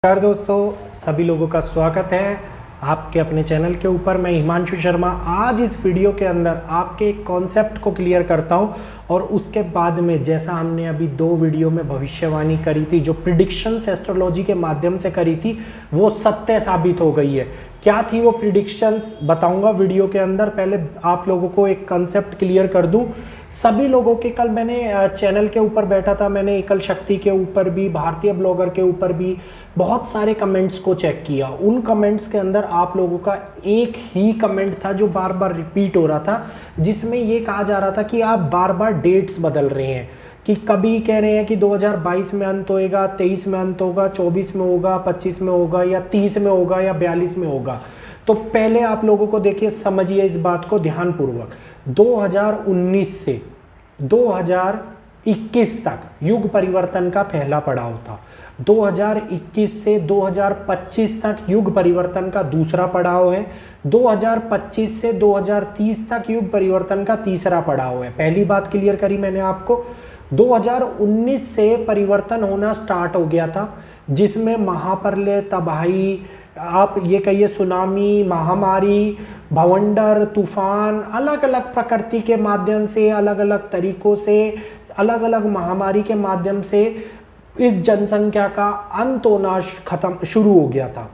नमस्कार दोस्तों, सभी लोगों का स्वागत है आपके अपने चैनल के ऊपर। मैं हिमांशु शर्मा आज इस वीडियो के अंदर आपके एक कॉन्सेप्ट को क्लियर करता हूं और उसके बाद में जैसा हमने अभी 2 वीडियो में भविष्यवाणी करी थी, जो प्रिडिक्शंस एस्ट्रोलॉजी के माध्यम से करी थी, वो सत्य साबित हो गई है। क्या थी वो प्रिडिक्शंस बताऊंगा वीडियो के अंदर। पहले आप लोगों को एक कॉन्सेप्ट क्लियर कर दूं। सभी लोगों के कल मैंने चैनल के ऊपर बैठा था, मैंने एकल शक्ति के ऊपर भी, भारतीय ब्लॉगर के ऊपर भी बहुत सारे कमेंट्स को चेक किया। उन कमेंट्स के अंदर आप लोगों का एक ही कमेंट था जो बार बार रिपीट हो रहा था, जिसमें ये कहा जा रहा था कि आप बार बार डेट्स बदल रहे हैं, कि कभी कह रहे हैं कि 2022 में अंत होएगा, 23 में अंत होगा, 24 में होगा, 25 में होगा, या 30 में होगा, या 42 में होगा। तो पहले आप लोगों को देखिए, समझिए इस बात को ध्यानपूर्वक। 2019 से 2021 तक युग परिवर्तन का पहला पड़ाव था। 2021 से 2025 तक युग परिवर्तन का दूसरा पड़ाव है। 2025 से 2030 तक युग परिवर्तन का तीसरा पड़ाव है। पहली बात क्लियर करी मैंने आपको। 2019 से परिवर्तन होना स्टार्ट हो गया था, जिसमें महाप्रलय, तबाही, आप ये कहिए सुनामी, महामारी, भवंडर, तूफान, अलग अलग प्रकृति के माध्यम से, अलग अलग तरीकों से, अलग अलग महामारी के माध्यम से इस जनसंख्या का अंत होना शुरू हो गया था,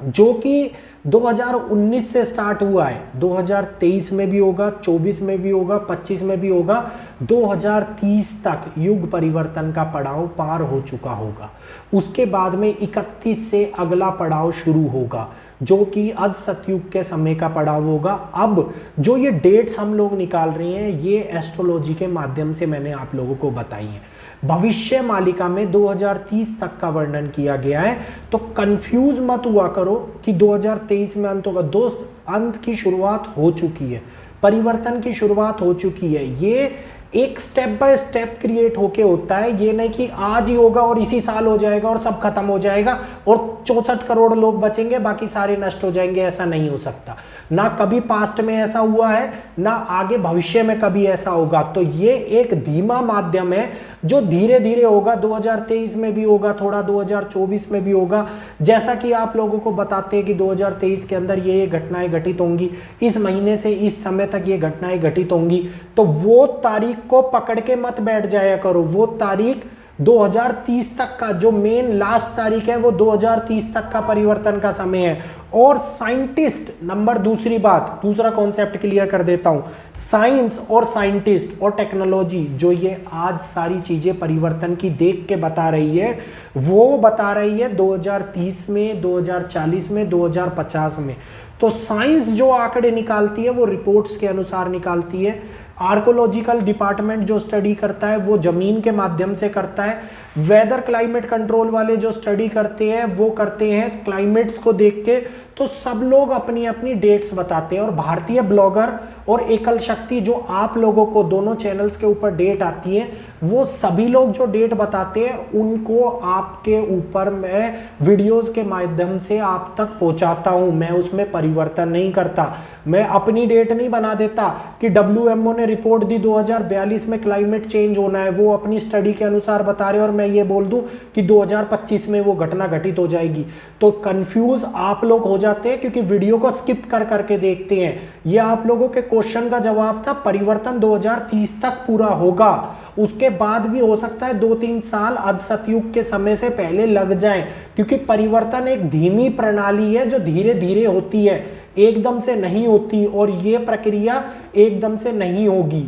जो कि 2019 से स्टार्ट हुआ है। 2023 में भी होगा, 24 में भी होगा, 25 में भी होगा। 2030 तक युग परिवर्तन का पड़ाव पार हो चुका होगा। उसके बाद में 31 से अगला पड़ाव शुरू होगा, जो कि अध सतयुग के समय का पड़ाव होगा। अब जो ये डेट्स हम लोग निकाल रहे हैं, ये एस्ट्रोलॉजी के माध्यम से मैंने आप लोगों को बताई है। भविष्य मालिका में 2030 तक का वर्णन किया गया है, तो कंफ्यूज मत हुआ करो कि 2023 में अंत होगा। दोस्त, अंत की शुरुआत हो चुकी है, परिवर्तन की शुरुआत हो चुकी है। ये एक स्टेप बाय स्टेप क्रिएट होके होता है। ये नहीं कि आज ही होगा और इसी साल हो जाएगा और सब खत्म हो जाएगा और 64 करोड़ लोग बचेंगे, बाकी सारे नष्ट हो जाएंगे। ऐसा नहीं हो सकता। ना कभी पास्ट में ऐसा हुआ है, ना आगे भविष्य में कभी ऐसा होगा। तो ये एक धीमा माध्यम है जो धीरे धीरे होगा। 2023 में भी होगा, थोड़ा 2024 में भी होगा। जैसा कि आप लोगों को बताते हैं कि 2023 के अंदर ये घटनाएं घटित होंगी, इस महीने से इस समय तक ये घटनाएं घटित होंगी। तो वो तारीख को पकड़ के मत बैठ जाया करो। वो तारीख 2030 तक का जो मेन लास्ट तारीख है, वो 2030 तक का परिवर्तन का समय है। और साइंटिस्ट नंबर, दूसरी बात, दूसरा कॉन्सेप्ट क्लियर कर देता हूं। साइंस और साइंटिस्ट और टेक्नोलॉजी जो ये आज सारी चीजें परिवर्तन की देख के बता रही है, वो बता रही है 2030 में, 2040 में, 2050 में। तो साइंस जो आंकड़े निकालती है वो रिपोर्ट्स के अनुसार निकालती है। आर्कोलॉजिकल डिपार्टमेंट जो स्टडी करता है वो जमीन के माध्यम से करता है। वेदर क्लाइमेट कंट्रोल वाले जो स्टडी करते हैं वो करते हैं क्लाइमेट्स को देख के। तो सब लोग अपनी अपनी डेट्स बताते हैं। और भारतीय ब्लॉगर और एकल शक्ति, जो आप लोगों को दोनों चैनल्स के ऊपर डेट आती है, वो सभी लोग जो डेट बताते हैं उनको आपके ऊपर मैं वीडियोस के माध्यम से आप तक पहुंचाता हूं। मैं उसमें परिवर्तन नहीं करता। मैं अपनी डेट नहीं बना देता कि WMO ने रिपोर्ट दी 2042 में क्लाइमेट चेंज होना है, वो अपनी स्टडी के अनुसार बता रहे और मैं ये बोल दूं कि 2025 में वो घटना घटित हो जाएगी। तो कंफ्यूज आप लोग हो जाते हैं क्योंकि वीडियो को स्किप कर करके देखते हैं। ये आप लोगों के क्वेश्चन का जवाब था। परिवर्तन 2030 तक पूरा होगा, उसके बाद भी हो सकता है 2-3 साल अध सतयुग के समय से पहले लग जाएं, क्योंकि परिवर्तन एक धीमी प्रणाली है जो धीरे धीरे होती है, एकदम से नहीं होती। और ये प्रक्रिया एकदम से नहीं होगी।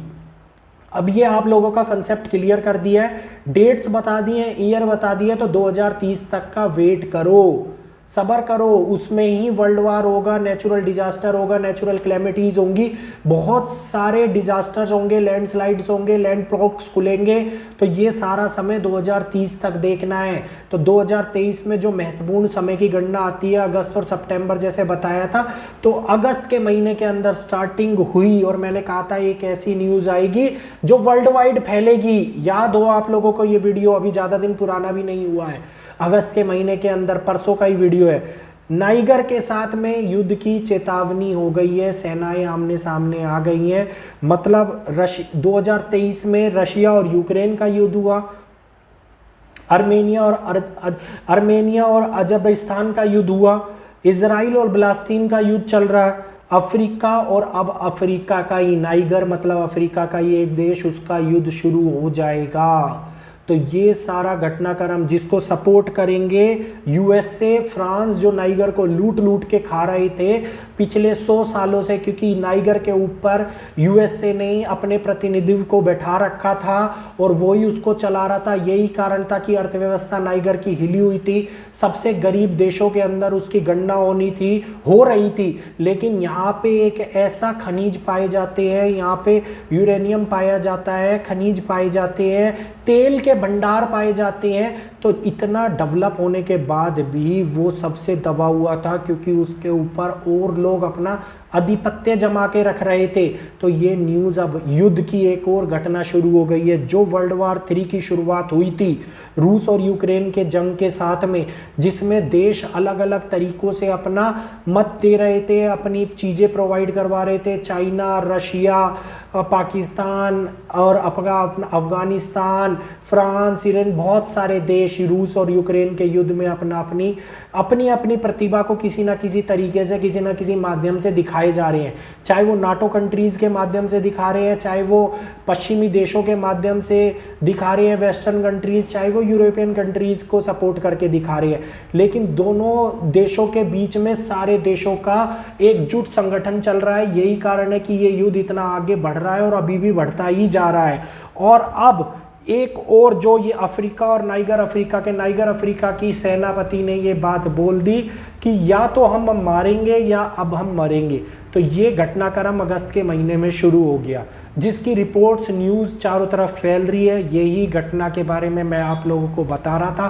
अब ये आप लोगों का कंसेप्ट क्लियर कर दिया है, डेट्स बता दिए, ईयर बता दिए। तो 2030 तक का वेट करो, सबर करो। उसमें ही वर्ल्ड वार होगा, नेचुरल डिजास्टर होगा, नेचुरल क्लेमिटीज होंगी, बहुत सारे डिजास्टर्स होंगे, लैंडस्लाइड्स होंगे, लैंड प्लॉट्स खुलेंगे। तो ये सारा समय 2030 तक देखना है। तो 2023 में जो महत्वपूर्ण समय की गणना आती है, अगस्त और सितंबर जैसे बताया था, तो अगस्त के महीने के अंदर स्टार्टिंग हुई और मैंने कहा था एक ऐसी न्यूज आएगी जो वर्ल्ड वाइड फैलेगी। याद हो आप लोगों को, ये वीडियो अभी ज्यादा दिन पुराना भी नहीं हुआ है, अगस्त के महीने के अंदर, परसों का ही वीडियो है। नाइगर के साथ में युद्ध की चेतावनी हो गई है, सेनाएं आमने सामने आ गई हैं। मतलब 2023 में रशिया और यूक्रेन का युद्ध हुआ, अर्मेनिया और अजरबैजान का युद्ध हुआ, इजराइल और फिलिस्तीन का युद्ध चल रहा है, अफ्रीका और अब अफ्रीका का ही नाइगर मतलब अफ्रीका का ही एक देश, उसका युद्ध शुरू हो जाएगा। तो ये सारा घटनाक्रम जिसको सपोर्ट करेंगे यूएसए, फ्रांस, जो नाइगर को लूट लूट के खा रहे थे पिछले 100 सालों से, क्योंकि नाइगर के ऊपर यूएसए ने अपने प्रतिनिधित्व को बैठा रखा था और वही उसको चला रहा था। यही कारण था कि अर्थव्यवस्था नाइगर की हिली हुई थी, सबसे गरीब देशों के अंदर उसकी गणना हो रही थी। लेकिन यहाँ पे एक ऐसा खनिज पाए जाते हैं, यहाँ पे यूरेनियम पाया जाता है, खनिज पाए जाते हैं, तेल के भंडार पाए जाते हैं। तो इतना डेवलप होने के बाद भी वो सबसे दबा हुआ था, क्योंकि उसके ऊपर और लोग अपना आधिपत्य जमा के रख रहे थे। तो ये न्यूज़ अब युद्ध की एक और घटना शुरू हो गई है। जो वर्ल्ड वार 3 की शुरुआत हुई थी रूस और यूक्रेन के जंग के साथ में, जिसमें देश अलग अलग तरीकों से अपना मत दे रहे थे, अपनी चीज़ें प्रोवाइड करवा रहे थे, चाइना, रशिया, पाकिस्तान और अफगानिस्तान, फ्रांस, ईरान, बहुत सारे देश रूस और यूक्रेन के युद्ध में अपनी प्रतिभा को किसी ना किसी तरीके से, किसी ना किसी माध्यम से दिखाए जा रहे हैं। चाहे वो नाटो कंट्रीज़ के माध्यम से दिखा रहे हैं, चाहे वो पश्चिमी देशों के माध्यम से दिखा रहे हैं, वेस्टर्न कंट्रीज़, चाहे वो यूरोपियन कंट्रीज़ को सपोर्ट करके दिखा रहे हैं। लेकिन दोनों देशों के बीच में सारे देशों का एकजुट संगठन चल रहा है। यही कारण है कि ये युद्ध इतना आगे बढ़ रहा है और अभी भी बढ़ता ही जा रहा है। और अब एक और जो ये अफ्रीका और नाइगर अफ्रीका की सेनापति ने ये बात बोल दी कि या तो हम मारेंगे या अब हम मरेंगे। तो ये घटनाक्रम अगस्त के महीने में शुरू हो गया, जिसकी रिपोर्ट्स न्यूज़ चारों तरफ फैल रही है। यही घटना के बारे में मैं आप लोगों को बता रहा था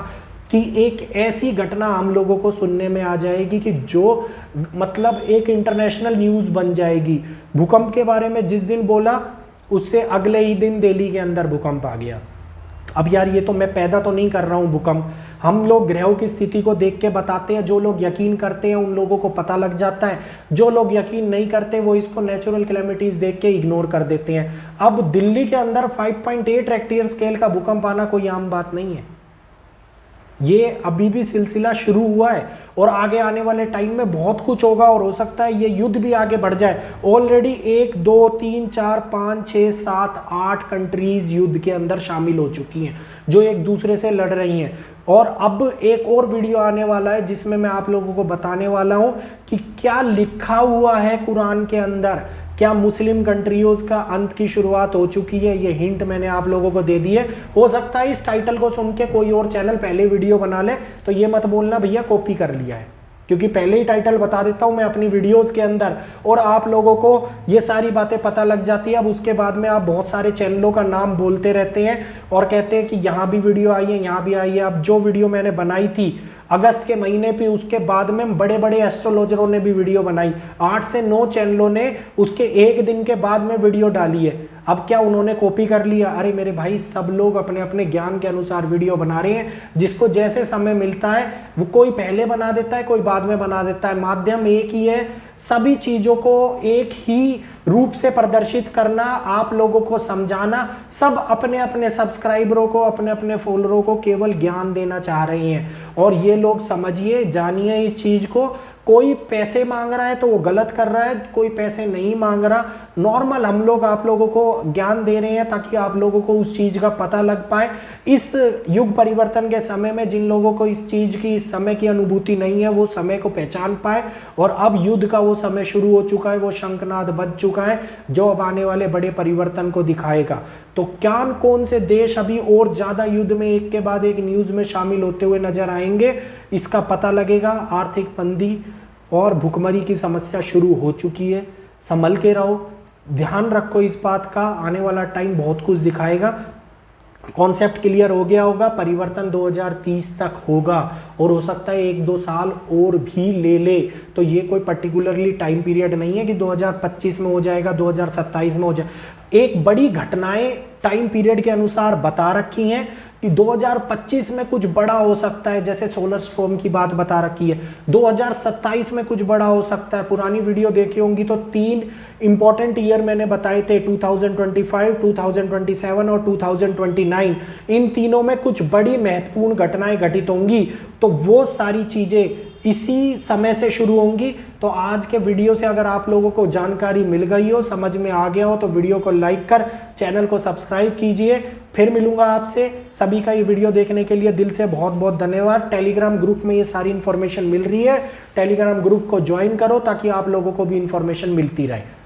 कि एक ऐसी घटना हम लोगों को सुनने में आ जाएगी कि जो मतलब एक इंटरनेशनल न्यूज़ बन जाएगी। भूकंप के बारे में जिस दिन बोला उससे अगले ही दिन दिल्ली के अंदर भूकंप आ गया। अब यार ये तो मैं पैदा तो नहीं कर रहा हूँ भूकंप, हम लोग ग्रहों की स्थिति को देख के बताते हैं। जो लोग यकीन करते हैं उन लोगों को पता लग जाता है, जो लोग यकीन नहीं करते वो इसको नेचुरल कैलेमिटीज देख के इग्नोर कर देते हैं। अब दिल्ली के अंदर 5.8 रेक्टियर स्केल का भूकंप आना कोई आम बात नहीं है। ये अभी भी सिलसिला शुरू हुआ है और आगे आने वाले टाइम में बहुत कुछ होगा और हो सकता है ये युद्ध भी आगे बढ़ जाए। ऑलरेडी 1 2 3 4 5 6 7 8 कंट्रीज युद्ध के अंदर शामिल हो चुकी हैं जो एक दूसरे से लड़ रही हैं। और अब एक और वीडियो आने वाला है जिसमें मैं आप लोगों को बताने वाला हूं कि क्या लिखा हुआ है कुरान के अंदर। क्या मुस्लिम कंट्रीज का अंत की शुरुआत हो चुकी है? ये हिंट मैंने आप लोगों को दे दी है। हो सकता है इस टाइटल को सुन के कोई और चैनल पहले वीडियो बना ले, तो ये मत बोलना भैया कॉपी कर लिया है, क्योंकि पहले ही टाइटल बता देता हूं मैं अपनी वीडियोस के अंदर और आप लोगों को ये सारी बातें पता लग जाती है। अब उसके बाद में आप बहुत सारे चैनलों का नाम बोलते रहते हैं और कहते हैं कि यहाँ भी वीडियो आई है, यहाँ भी आई है। अब जो वीडियो मैंने बनाई थी अगस्त के महीने पे, उसके बाद में बड़े बड़े एस्ट्रोलॉजरों ने भी वीडियो बनाई, 8 से 9 चैनलों ने उसके एक दिन के बाद में वीडियो डाली है। अब क्या उन्होंने कॉपी कर लिया? अरे मेरे भाई, सब लोग अपने अपने ज्ञान के अनुसार वीडियो बना रहे हैं। जिसको जैसे समय मिलता है वो कोई पहले बना देता है, कोई बाद में बना देता है। माध्यम एक ही है, सभी चीजों को एक ही रूप से प्रदर्शित करना, आप लोगों को समझाना। सब अपने अपने सब्सक्राइबरों को, अपने अपने फॉलोअरों को केवल ज्ञान देना चाह रहे हैं। और ये लोग समझिए, जानिए इस चीज को। कोई पैसे मांग रहा है तो वो गलत कर रहा है, कोई पैसे नहीं मांग रहा। नॉर्मल हम लोग आप लोगों को ज्ञान दे रहे हैं ताकि आप लोगों को उस चीज का पता लग पाए। इस युग परिवर्तन के समय में जिन लोगों को इस चीज की, इस समय की अनुभूति नहीं है, वो समय को पहचान पाए। और अब युद्ध का वो समय शुरू हो चुका है, वो शंखनाद बज चुका है जो अब आने वाले बड़े परिवर्तन को दिखाएगा। तो क्या कौन से देश अभी और ज्यादा युद्ध में एक के बाद एक न्यूज में शामिल होते हुए नजर आएंगे, इसका पता लगेगा। आर्थिक मंदी और भुखमरी की समस्या शुरू हो चुकी है। संभल के रहो, ध्यान रखो इस बात का। आने वाला टाइम बहुत कुछ दिखाएगा। कॉन्सेप्ट क्लियर हो गया होगा। परिवर्तन 2030 तक होगा और हो सकता है 1-2 साल और भी ले ले। तो ये कोई पर्टिकुलरली टाइम पीरियड नहीं है कि 2025 में हो जाएगा, 2027 में हो जाएगा। एक बड़ी घटनाएं टाइम पीरियड के अनुसार बता रखी हैं कि 2025 में कुछ बड़ा हो सकता है, जैसे सोलर स्टॉर्म की बात बता रखी है। 2027 में कुछ बड़ा हो सकता है। पुरानी वीडियो देखी होंगी तो 3 इंपॉर्टेंट ईयर मैंने बताए थे, 2025, 2027 और 2029। इन तीनों में कुछ बड़ी महत्वपूर्ण घटनाएं घटित होंगी, तो वो सारी चीजें इसी समय से शुरू होंगी। तो आज के वीडियो से अगर आप लोगों को जानकारी मिल गई हो, समझ में आ गया हो, तो वीडियो को लाइक कर चैनल को सब्सक्राइब कीजिए। फिर मिलूंगा आपसे। सभी का ये वीडियो देखने के लिए दिल से बहुत बहुत धन्यवाद। टेलीग्राम ग्रुप में ये सारी इन्फॉर्मेशन मिल रही है, टेलीग्राम ग्रुप को ज्वाइन करो ताकि आप लोगों को भी इन्फॉर्मेशन मिलती रहे।